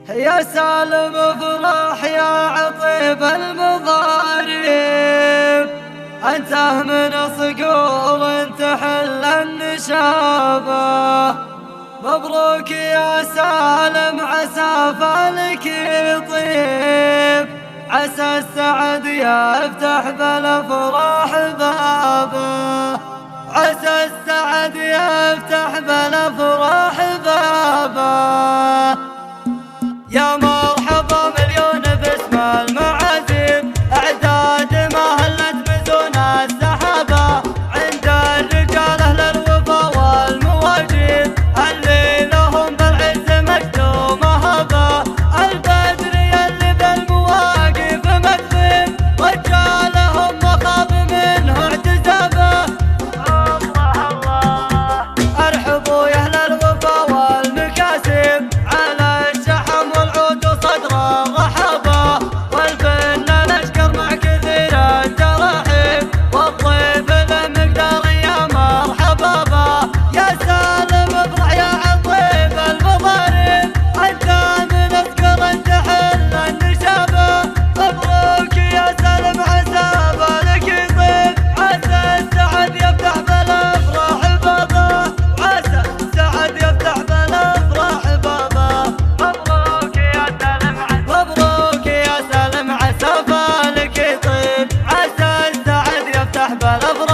يا سالم افرح يا عطيب المضارب، انت من صقور تحل النشابة. مبروك يا سالم عسى فالك يطيب، عسى السعد يفتح بالافراح بابه، عسى السعد يفتح بالافراح بابه. يا مرحبا مليون باسم المعازيم، اعداد ما هلت مزون السحابه، عند الرجال اهل الوفا والمواجيب، اللي لهم بالعز مكتومه هبه، البدر يلي بالمواقف مكذب، رجالهم مخاض منه اعتزابه. الله الله ارحبوا يا اهل الوفا والمكاسب، على الشحم والعود وصدر الرحابه، والفنان اشكر مع كثير التراحيب، والضيف له مقدار يا مرحبا به. يا سالم افرح يا عطيب المضارب، انت من اذكر تحل النشابه. مبروك يا سالم عسى بالك يطيب، عسى السعد يفتح بالافراح بابه، عسى السعد يفتح بالافراح بابه. مبروك يا سالم عسى، مبروك يا سالم عسى بالك يطيب، عسى السعد يفتح بالافراح